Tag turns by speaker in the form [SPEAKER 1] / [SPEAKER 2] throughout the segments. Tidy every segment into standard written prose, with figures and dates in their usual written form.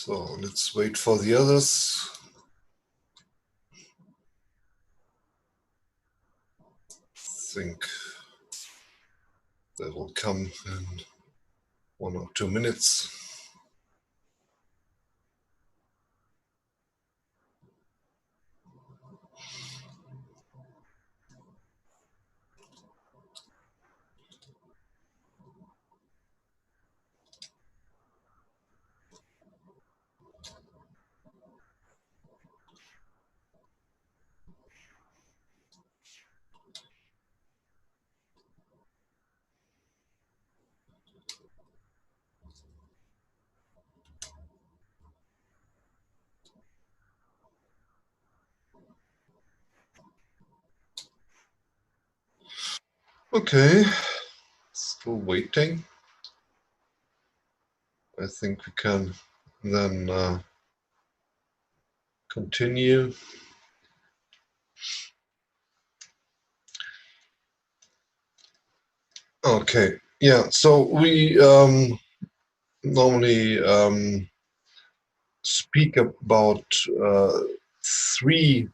[SPEAKER 1] So let's wait for the others. I think they will come in 1 or 2 minutes. Okay, still waiting. I think we can then continue. Okay, yeah, so we normally speak about three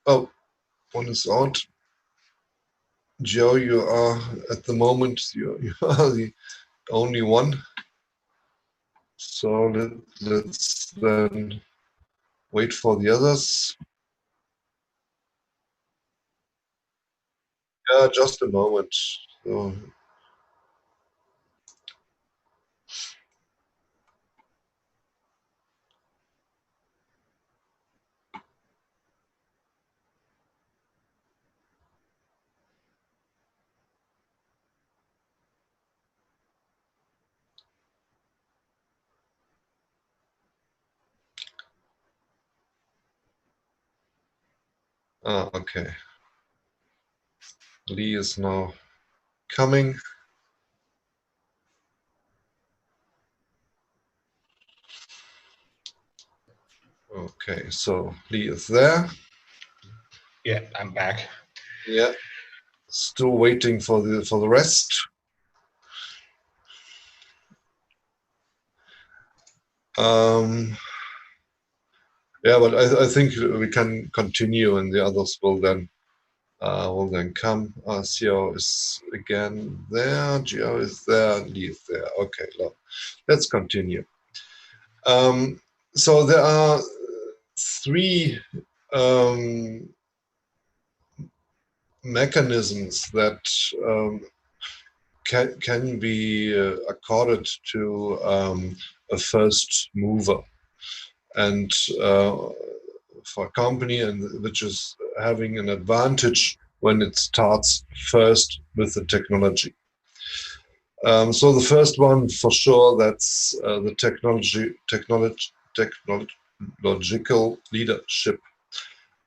[SPEAKER 1] oh, one is out. Joe, you are at the moment, you are the only one. So let's then wait for the others. Yeah, just a moment. So, okay. Lee is now coming. Okay, so Lee is there.
[SPEAKER 2] Yeah, I'm back.
[SPEAKER 1] Yeah, still waiting for the rest. Yeah, but I think we can continue, and the others will then come. Xiao is again there. Gio is there. Lee is there. Okay, let's continue. So there are three mechanisms that can be accorded to a first mover, and for a company which is having an advantage when it starts first with the technology. So the first one, for sure, that's the technological leadership.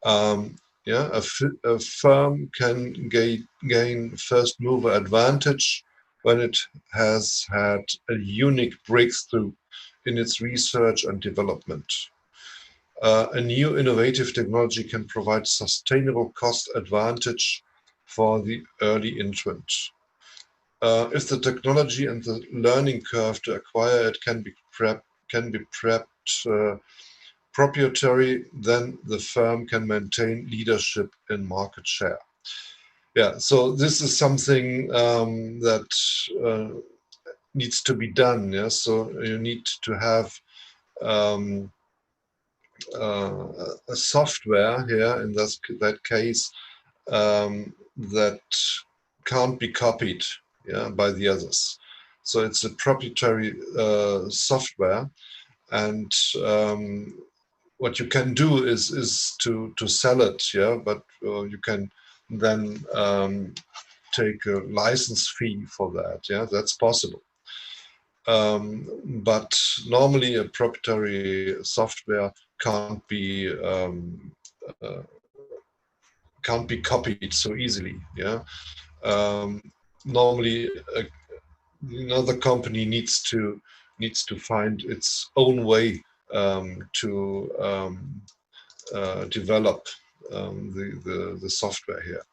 [SPEAKER 1] Yeah, a firm can gain first mover advantage when it has had a unique breakthrough in its research and development. A new innovative technology can provide sustainable cost advantage for the early entrant. If the technology and the learning curve to acquire it can be prepped proprietary, then the firm can maintain leadership in market share. Yeah, so this is something that needs to be done. Yeah, so you need to have a software here in that case that can't be copied, yeah, by the others. So it's a proprietary software, and what you can do is to sell it, yeah, but you can then take a license fee for that, yeah, that's possible. But normally a proprietary software uh, can't be copied so easily, yeah. Normally another company needs to find its own way to develop the software here.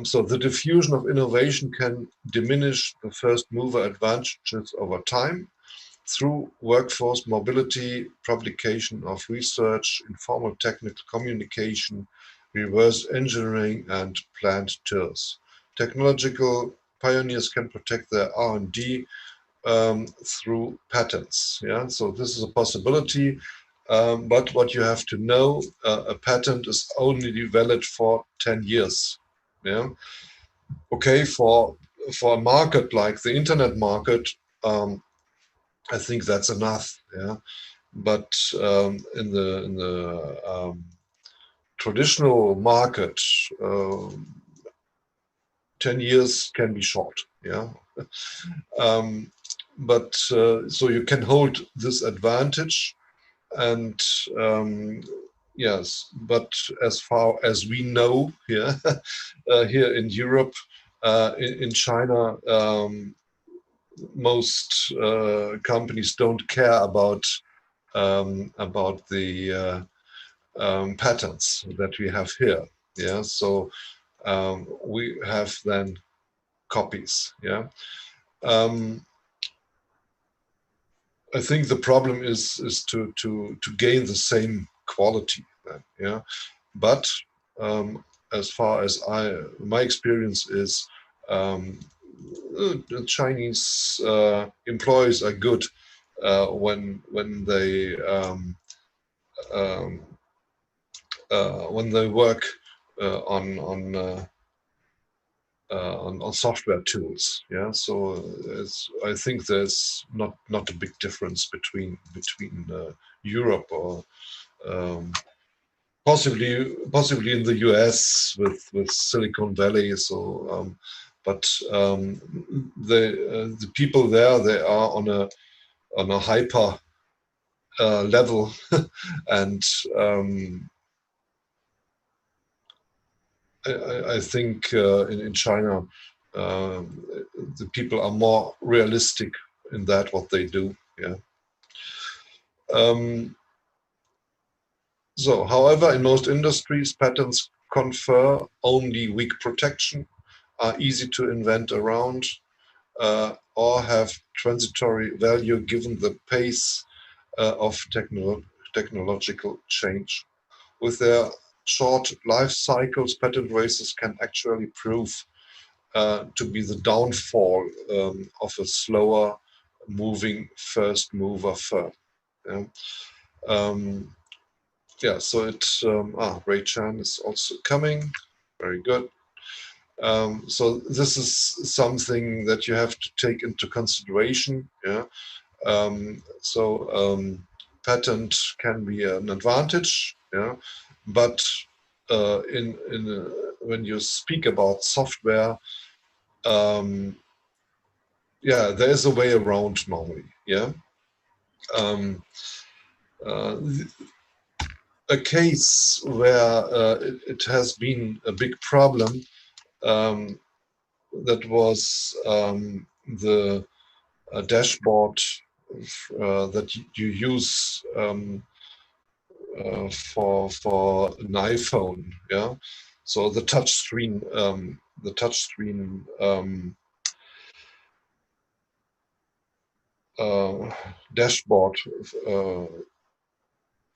[SPEAKER 1] So the diffusion of innovation can diminish the first mover advantages over time through workforce mobility, publication of research, informal technical communication, reverse engineering, and plant tours. Technological pioneers can protect their R&D through patents. Yeah, so this is a possibility. But what you have to know, a patent is only valid for 10 years. Yeah. Okay, for a market like the internet market, I think that's enough. Yeah. But in the traditional market, 10 years can be short. Yeah. But so you can hold this advantage, and yes, but as far as we know here, here in Europe, in China, most companies don't care about the patterns that we have here. Yeah, so we have then copies. Yeah. I think the problem is to gain the same quality. Then, yeah, but as far as my experience is, the Chinese employees are good um, when they work on software tools. Yeah, so I think there's not a big difference between Europe or possibly in the US with Silicon Valley. So, but the people there, they are on a hyper level, and I think in China, the people are more realistic in that what they do. Yeah. So, however, in most industries, patents confer only weak protection, are easy to invent around, or have transitory value given the pace of technological change. With their short life cycles, patent races can actually prove to be the downfall of a slower moving first mover firm. Yeah. Yeah, so Ray Chan is also coming. Very good. So this is something that you have to take into consideration. Yeah. Patent can be an advantage. Yeah, but when you speak about software, yeah, there is a way around normally. Yeah. A case where it has been a big problem, that was the dashboard that you use for an iPhone. Yeah, so the touch screen dashboard,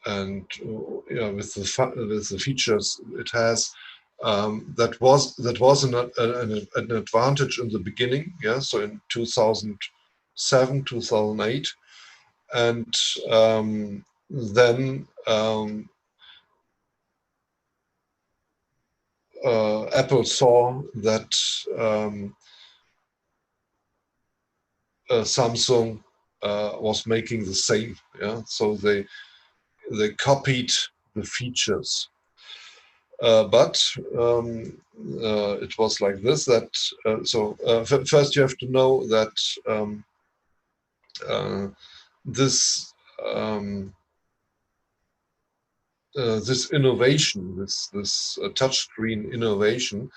[SPEAKER 1] and with the features it has, that was an advantage in the beginning. Yeah, so in 2007, 2008, and then Apple saw that Samsung was making the same. Yeah, so they copied the features. But it was like this, that first you have to know that this this innovation, this touchscreen innovation,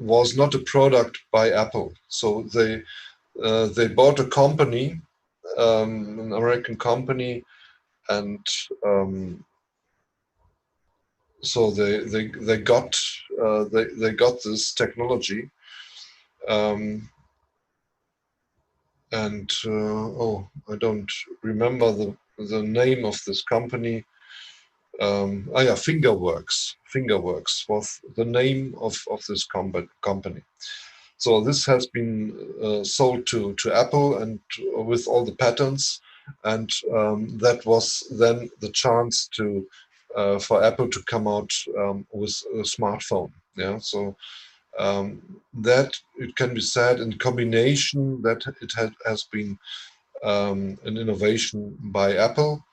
[SPEAKER 1] was not a product by Apple. So they bought a company, an American company, and so they got they got this technology, um, and oh, I don't remember the name of this company. Yeah, Fingerworks. Fingerworks was the name of this company. So this has been sold to Apple and with all the patents, and that was then the chance to for Apple to come out with a smartphone. Yeah, so that it can be said in combination that it has been an innovation by Apple,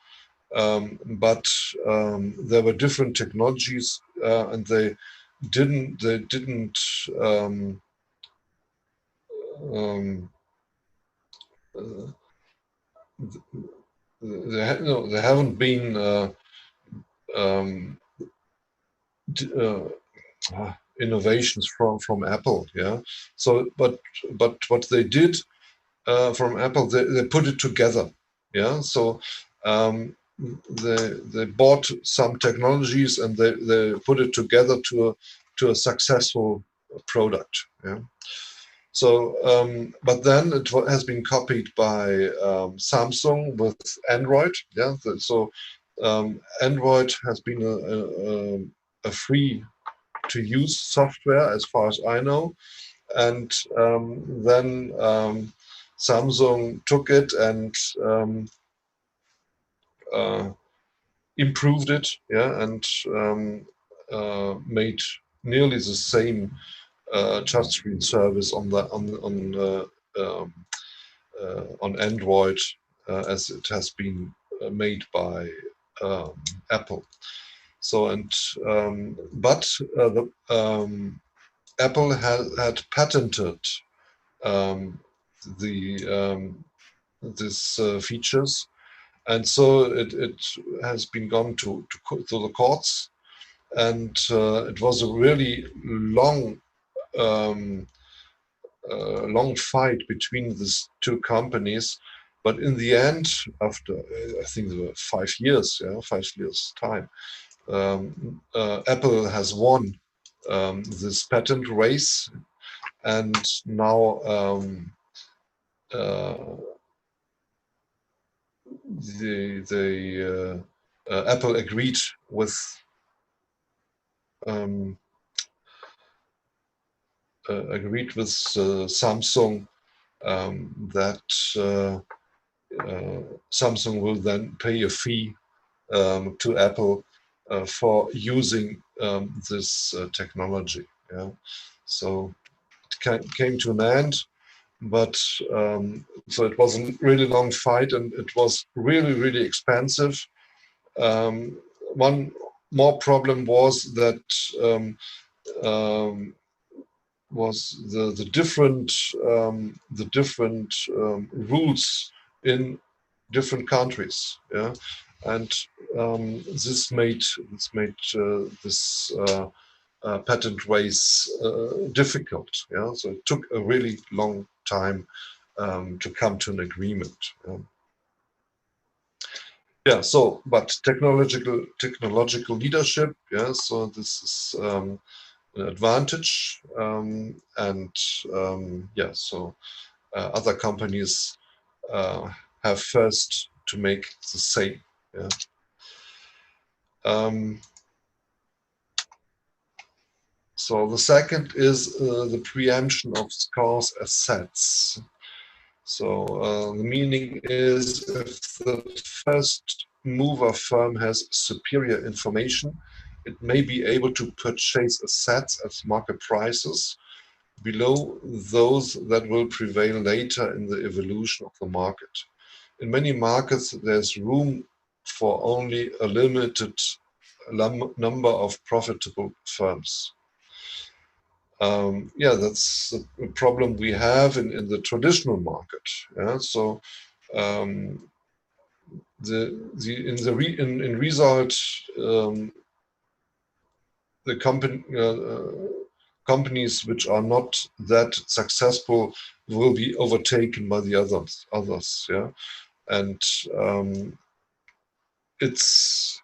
[SPEAKER 1] but there were different technologies, and they didn't um, um, uh, there haven't been um, innovations from Apple. Yeah. So, but what they did from Apple, they put it together. Yeah. So they bought some technologies and they put it together to a successful product. Yeah. So, but then it has been copied by Samsung with Android. Yeah, so Android has been a free to use software as far as I know, and then Samsung took it and uh, improved it. Yeah, and made nearly the same touchscreen service um, on Android as it has been made by um, Apple. So and but the Apple had patented um, the this features, and so it has been gone to the courts, and it was a really um, long fight between these two companies. But in the end, after I think there were 5 years, yeah, 5 years time, Apple has won this patent race, and now uh, Apple um, agreed with Samsung that Samsung will then pay a fee to Apple for using this technology. Yeah, so it came to an end, but so it was a really long fight, and it was really expensive. One more problem was that um, um, was the different rules in different countries. Yeah, and this made this patent race difficult. Yeah, so it took a really long time to come to an agreement. Yeah. Yeah, so but technological leadership. Yeah, so this is an advantage, and yeah, so other companies have first to make the same. Yeah. Um, so the second is the preemption of scarce assets. So the meaning is if the first mover firm has superior information, it may be able to purchase assets at market prices below those that will prevail later in the evolution of the market. In many markets, there's room for only a limited number of profitable firms. Yeah, that's a problem we have in the traditional market. Yeah, so um, in result, the companies which are not that successful will be overtaken by the others. Yeah, and it's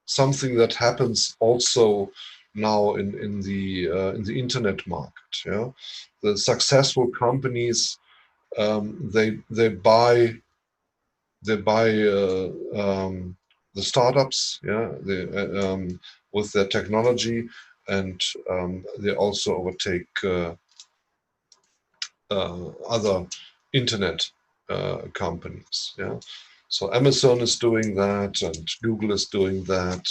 [SPEAKER 1] something that happens also now in the internet market. Yeah, the successful companies, they buy the startups, yeah, with their technology, and they also overtake other internet companies. Yeah, so Amazon is doing that, and Google is doing that,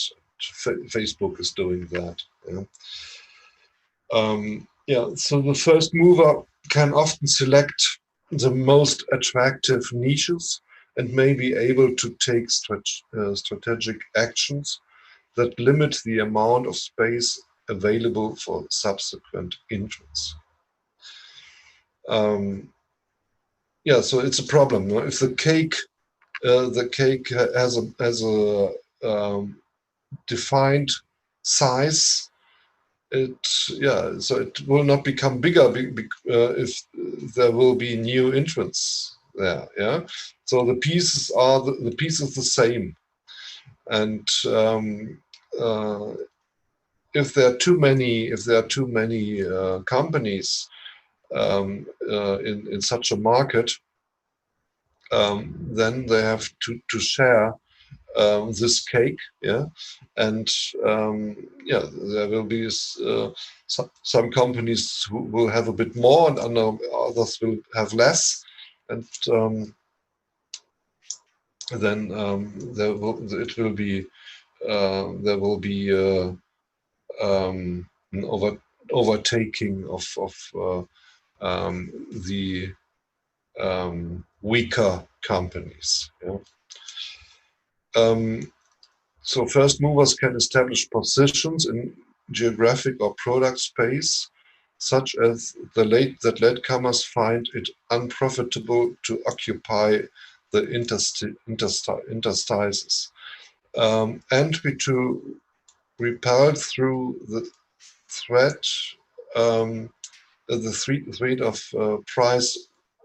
[SPEAKER 1] Facebook is doing that. Yeah. Yeah, so the first mover can often select the most attractive niches and may be able to take strategic actions that limit the amount of space available for subsequent entrants. Yeah, so it's a problem. If the cake has a defined size, so it will not become bigger if there will be new entrants there. Yeah, so the pieces are the pieces the same, and if there are too many companies in such a market, then they have to share this cake, yeah, and yeah, there will be some companies who will have a bit more, and others will have less, and then there will be an overtaking of the weaker companies. Yeah. So first movers can establish positions in geographic or product space, such as that latecomers find it unprofitable to occupy the interstices. Entry to repel through the threat, threat of price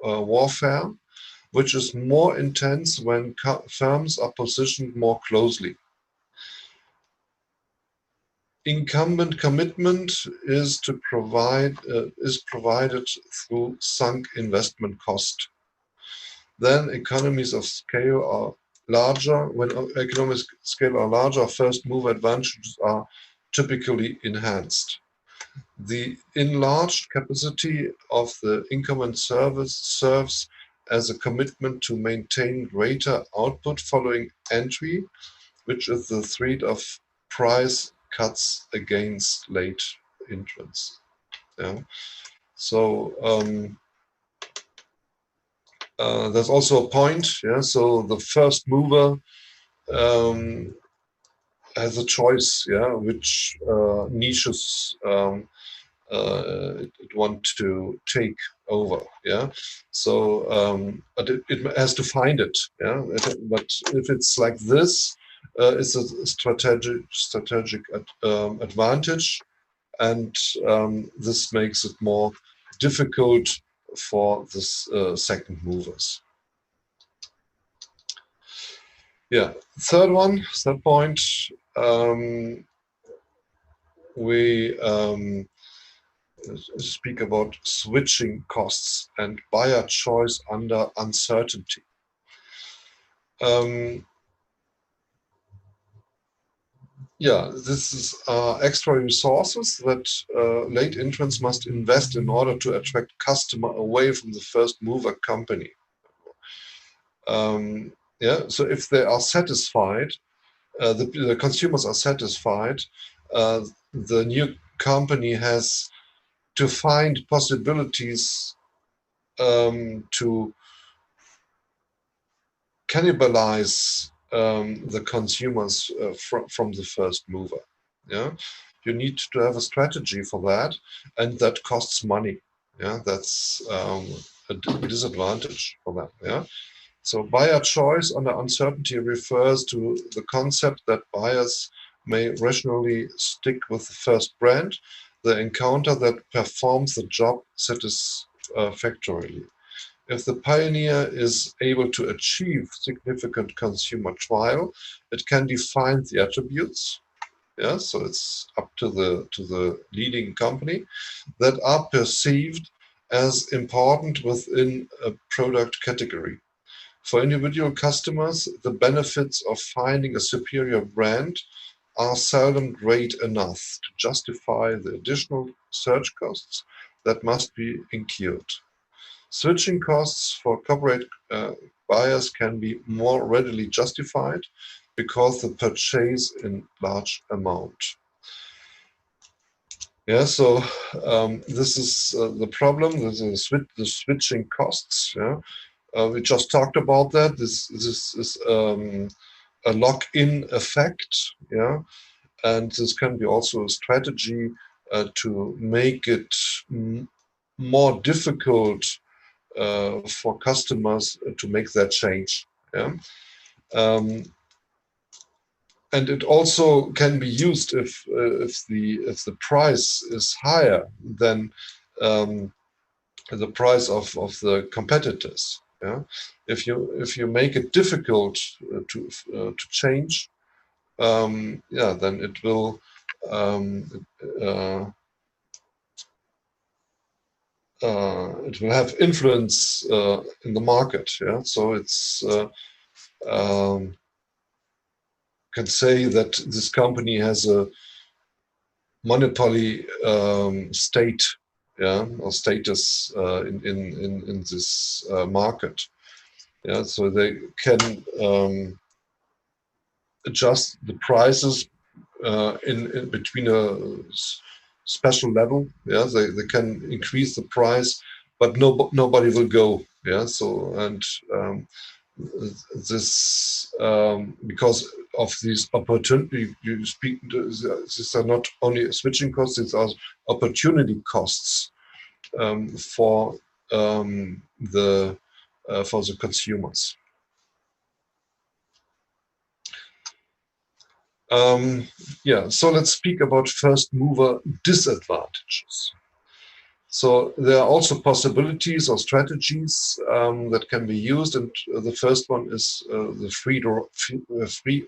[SPEAKER 1] warfare, which is more intense when firms are positioned more closely. Incumbent commitment is provided through sunk investment cost. Then economies of scale are larger. When economies of scale are larger, first mover advantages are typically enhanced. The enlarged capacity of the incumbent service serves as a commitment to maintain greater output following entry, which is the threat of price cuts against late entrants. Yeah. So there's also a point. Yeah. So the first mover has a choice. Yeah, which niches it want to take over. Yeah. So but it has to find it. Yeah. But if it's like this, it's a strategic advantage, and this makes it more difficult for the second movers. Yeah, third point, we speak about switching costs and buyer choice under uncertainty. Yeah, this is extra resources that late entrants must invest in order to attract customer away from the first mover company. Yeah, so if they are satisfied, the consumers are satisfied, the new company has to find possibilities to cannibalize the consumers from the first mover. Yeah, you need to have a strategy for that, and that costs money. Yeah, that's a disadvantage for them. Yeah. So buyer choice under uncertainty refers to the concept that buyers may rationally stick with the first brand, the encounter that performs the job satisfactorily. if the pioneer is able to achieve significant consumer trial, it can define the attributes. Yeah, so it's up to the leading company that are perceived as important within a product category. For individual customers, the benefits of finding a superior brand are seldom great enough to justify the additional search costs that must be incurred. Switching costs for corporate buyers can be more readily justified because they purchase in large amount. Yeah, so this is the problem. This is the switching costs. Yeah, we just talked about that. This is a lock-in effect. Yeah, and this can be also a strategy to make it more difficult for customers to make that change. Yeah. And it also can be used if the price is higher than the price of the competitors. Yeah, if you make it difficult to change, yeah, then it will have influence in the market. Yeah, so it's can say that this company has a monopoly state, yeah, or status in this market. Yeah, so they can adjust the prices in between a special level. Yeah, they can increase the price, but nobody will go. Yeah, so and this because of these opportunity you speak, these are not only switching costs, these are opportunity costs for the consumers. Yeah, so let's speak about first mover disadvantages. So there are also possibilities or strategies that can be used, and the first one is the free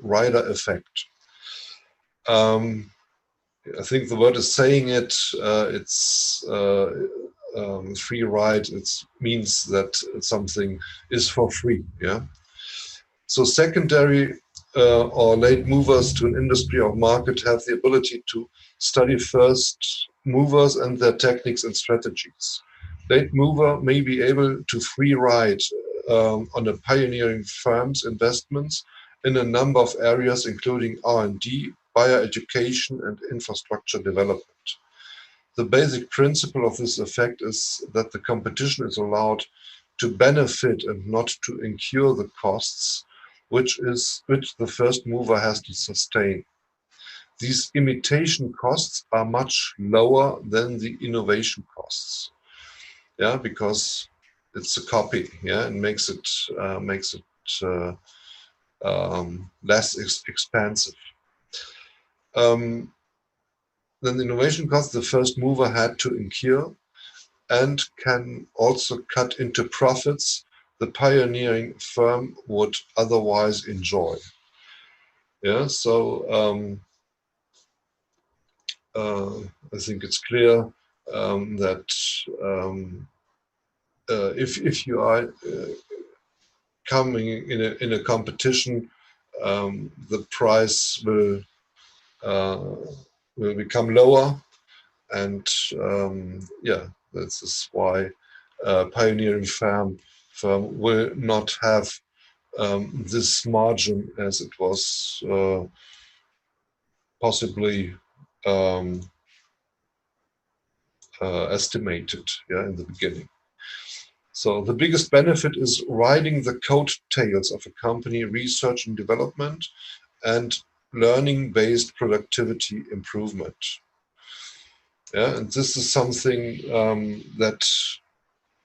[SPEAKER 1] rider effect. I think the word is saying it. It's free ride. It means that something is for free. Yeah. So secondary or late movers to an industry or market have the ability to study first movers and their techniques and strategies. Late mover may be able to free ride on a pioneering firm's investments in a number of areas, including R&D, buyer education, and infrastructure development. The basic principle of this effect is that the competition is allowed to benefit and not to incur the costs which the first mover has to sustain. These imitation costs are much lower than the innovation costs. Yeah, because it's a copy. Yeah, and makes it less expensive. Then the innovation costs the first mover had to incur and can also cut into profits the pioneering firm would otherwise enjoy. Yeah, so I think it's clear that if you are coming in a competition, the price will become lower, and yeah, this is why pioneering firm will not have this margin as it was possibly estimated, yeah, in the beginning. So the biggest benefit is riding the coattails of a company research and development and learning-based productivity improvement. Yeah, and this is something that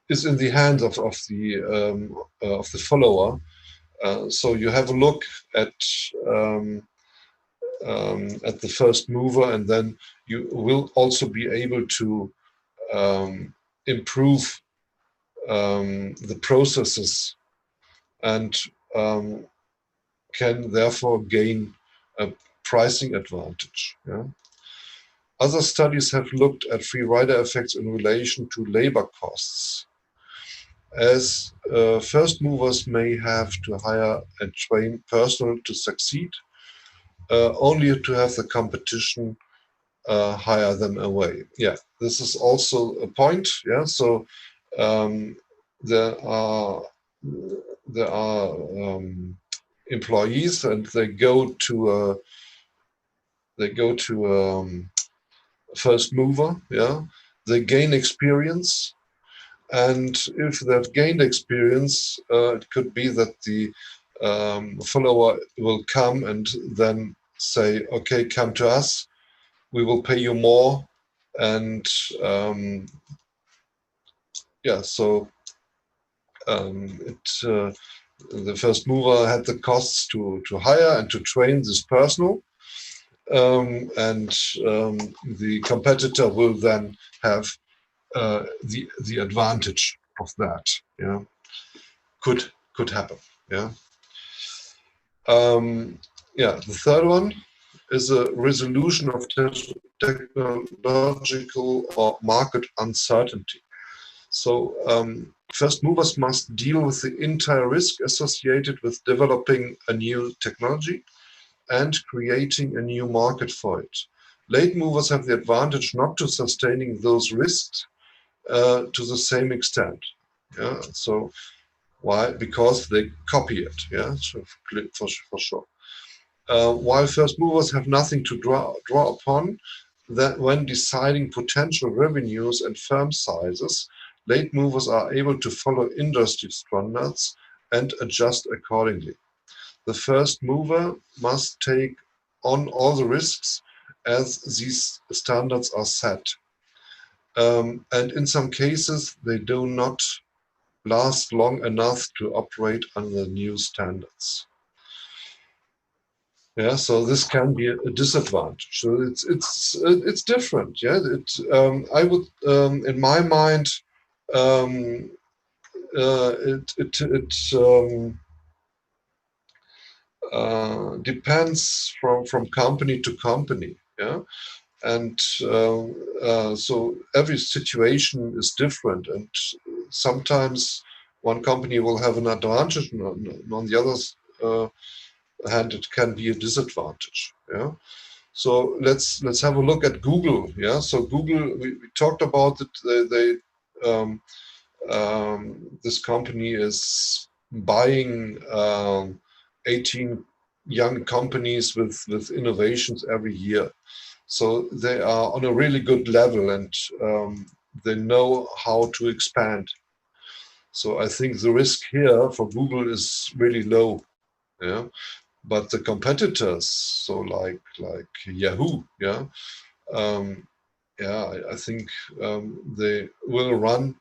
[SPEAKER 1] is in the hands of the follower. So you have a look at the first mover, and then you will also be able to improve the processes, and can therefore gain a pricing advantage. Yeah? Other studies have looked at free rider effects in relation to labor costs, as first movers may have to hire and train personnel to succeed, only to have the competition hire them away. Yeah, this is also a point. Yeah, so there are employees, and they go to first mover. Yeah, they gain experience, and if they've gained experience, it could be that the follower will come and then say, "Okay, come to us. We will pay you more." And yeah, so the first mover had the costs to hire and to train this personnel, and the competitor will then have the advantage of that. Yeah, could happen. Yeah. Yeah, the third one is a resolution of technological or market uncertainty. So first movers must deal with the entire risk associated with developing a new technology and creating a new market for it. Late movers have the advantage not to sustaining those risks to the same extent. Yeah, so why? Because they copy it. Yeah, so for sure. While first movers have nothing to draw upon, that when deciding potential revenues and firm sizes, late movers are able to follow industry standards and adjust accordingly. The first mover must take on all the risks as these standards are set. And in some cases, they do not last long enough to operate under new standards. Yeah, so this can be a disadvantage. So it's different. Yeah, I would in my mind depends from company to company. Yeah, and so every situation is different, and sometimes one company will have an advantage, and on the other hand, it can be a disadvantage. Yeah. So let's have a look at Google. Yeah. So Google, we talked about it. This company is buying 18 young companies with innovations every year. So they are on a really good level, and they know how to expand. So I think the risk here for Google is really low. Yeah. But the competitors, so like Yahoo, yeah, I think they will run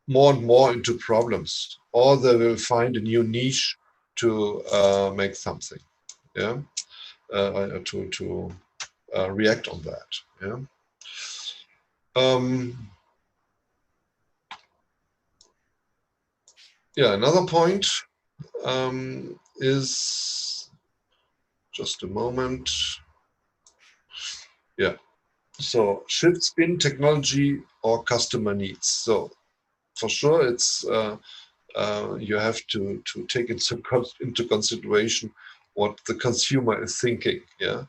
[SPEAKER 1] more and more into problems, or they will find a new niche to make something, yeah, to react on that, yeah. Yeah, another point is, just a moment. Yeah, so shifts in technology or customer needs. So for sure, it's you have to take into consideration what the consumer is thinking. Yeah.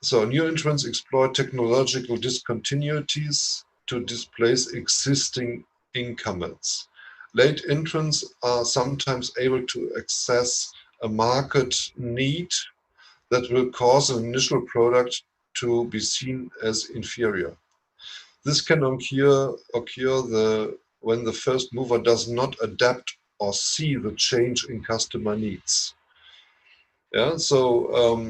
[SPEAKER 1] So new entrants exploit technological discontinuities to displace existing incumbents. Late entrants are sometimes able to access a market need that will cause an initial product to be seen as inferior. This can occur when the first mover does not adapt or see the change in customer needs. Yeah, so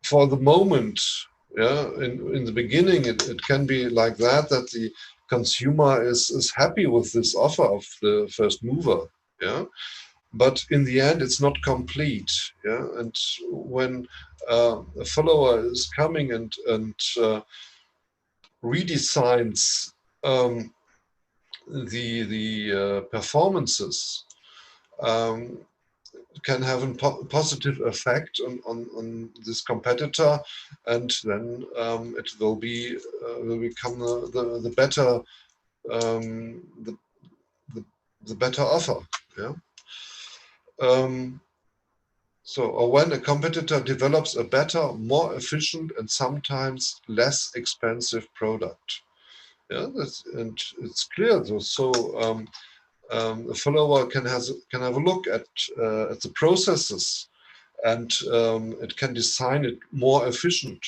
[SPEAKER 1] for the moment, yeah, in the beginning, it can be like that the consumer is happy with this offer of the first mover. Yeah, but in the end, it's not complete. Yeah, and when a follower is coming and redesigns the performances, um, can have a positive effect on this competitor, and then it will become the better the, the better offer. Yeah. Or when a competitor develops a better, more efficient, and sometimes less expensive product. Yeah, and it's clear. A follower can have a look at the processes, and it can design it more efficient.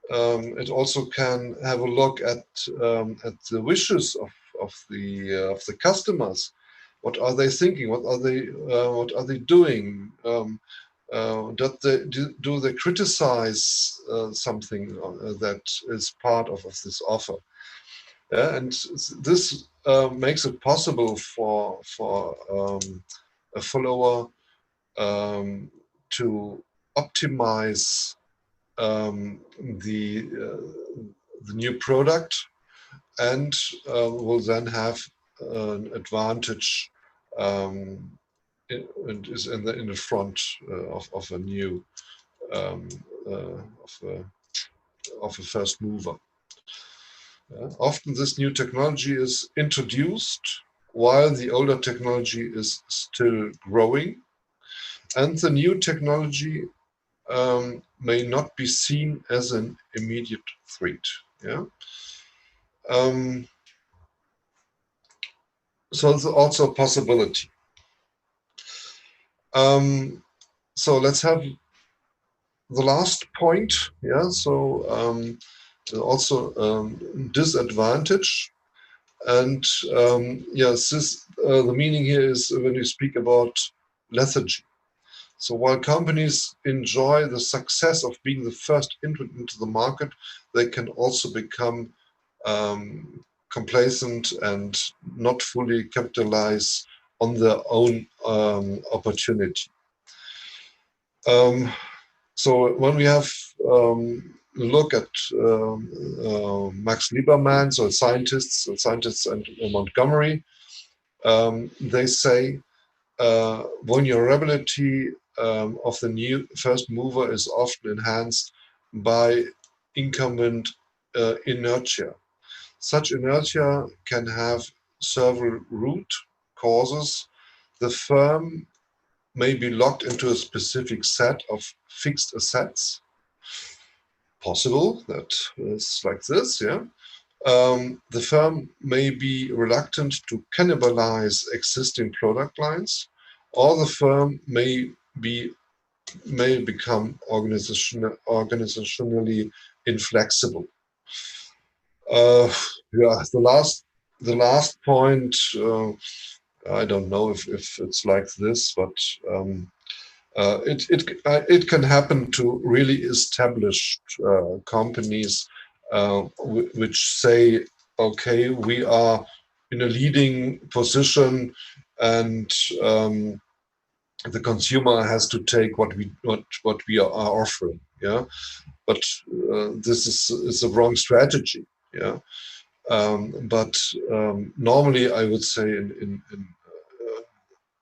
[SPEAKER 1] It also can have a look at the wishes of the customers. What are they thinking? What are they doing? Do they criticize something that is part of this offer? Yeah, and this makes it possible for a follower to optimize um, the the new product, and will then have an advantage, and is in the front of a new um, of a first mover. Often this new technology is introduced while the older technology is still growing, and the new technology may not be seen as an immediate threat. Yeah. Um, so it's also a possibility. So let's have the last point. Yeah. So also disadvantage, and yes, the meaning here is when you speak about lethargy. So while companies enjoy the success of being the first entrant into the market, they can also become complacent and not fully capitalize on their own opportunity. So when we have look at Max Lieberman, so scientists and Montgomery, they say vulnerability of the new first mover is often enhanced by incumbent inertia. Such inertia can have several root causes. The firm may be locked into a specific set of fixed assets. Possible that is like this, yeah. The firm may be reluctant to cannibalize existing product lines, or the firm may become organizationally inflexible. Yeah, the last point. I don't know if it's like this, but it can happen to really established companies which say, okay, we are in a leading position, and the consumer has to take what we are offering. Yeah, but this is a wrong strategy. Yeah, but normally I would say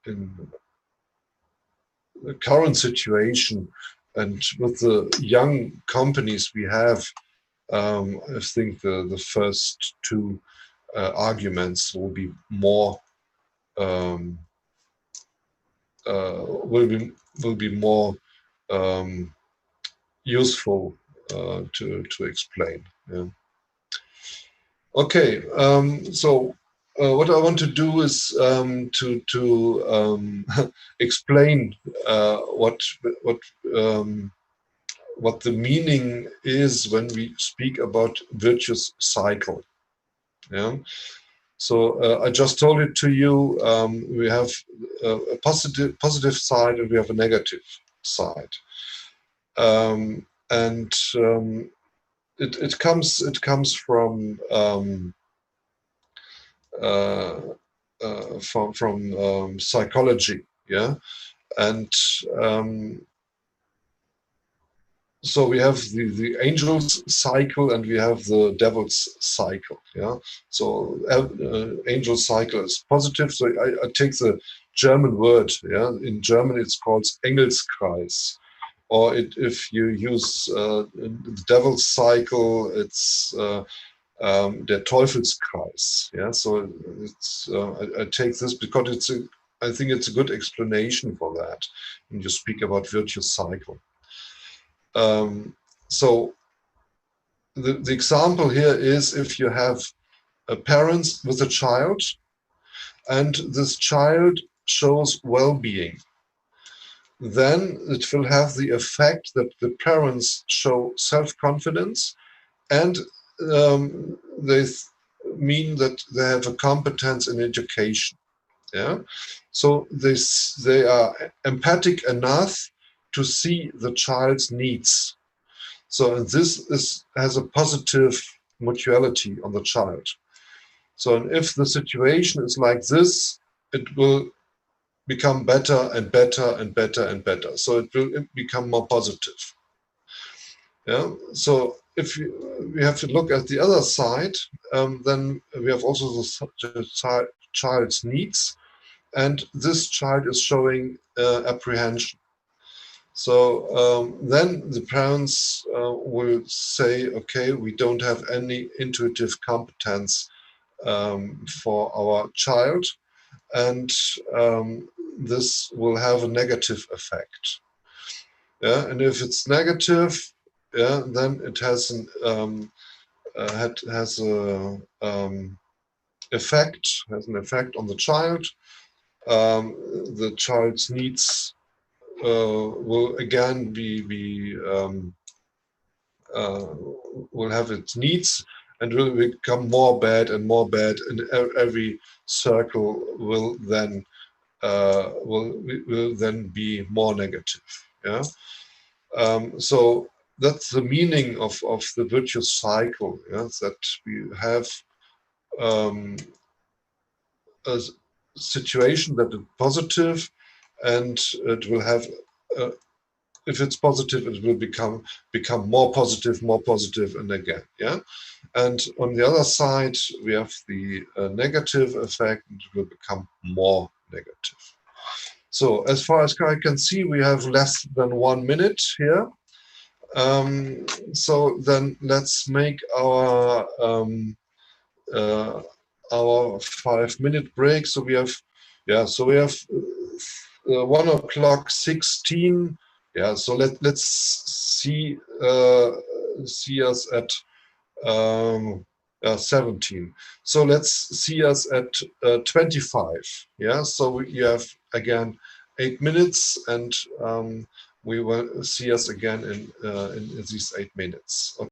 [SPEAKER 1] in the current situation, and with the young companies we have, I think the first two arguments will be more um, will be more useful to explain. Yeah. Okay, so what I want to do is to explain what the meaning is when we speak about virtuous cycle. Yeah. So I just told it to you. We have a positive side, and we have a negative side, and it comes from from psychology, yeah, and so we have the angel's cycle and we have the devil's cycle, yeah. So angel's cycle is positive. So I take the German word, yeah. In German, it's called Engelskreis. Or if you use the devil's cycle, it's der Teufelskreis. Yeah, so it's I take this because I think it's a good explanation for that when you speak about virtuous cycle. So the example here is if you have parents with a child, and this child shows well-being, then it will have the effect that the parents show self-confidence, and they mean that they have a competence in education. Yeah, so they are empathic enough to see the child's needs. So and this has a positive mutuality on the child. So and if the situation is like this, it will become better and better and better and better. So it will become more positive. Yeah. So if we have to look at the other side, then we have also the child's needs, and this child is showing apprehension. So then the parents will say, okay, we don't have any intuitive competence for our child, and this will have a negative effect. Yeah, and if it's negative, yeah, then it has an has a has an effect on the child. The child's needs will again will have its needs and will become more bad and more bad, and every circle will then will then be more negative. Yeah. So that's the meaning of the virtuous cycle. Yeah, that we have a situation that is positive, and it will have. If it's positive, it will become more positive, and again, yeah. And on the other side, we have the negative effect, and it will become more negative. So as far as I can see, we have less than 1 minute here. So then let's make our 5-minute break. So we have, yeah, so we have 1:16. Yeah, so let's see us at 17. So let's see us at 25. Yeah, so you have again 8 minutes, and we will see us again in these 8 minutes. Okay.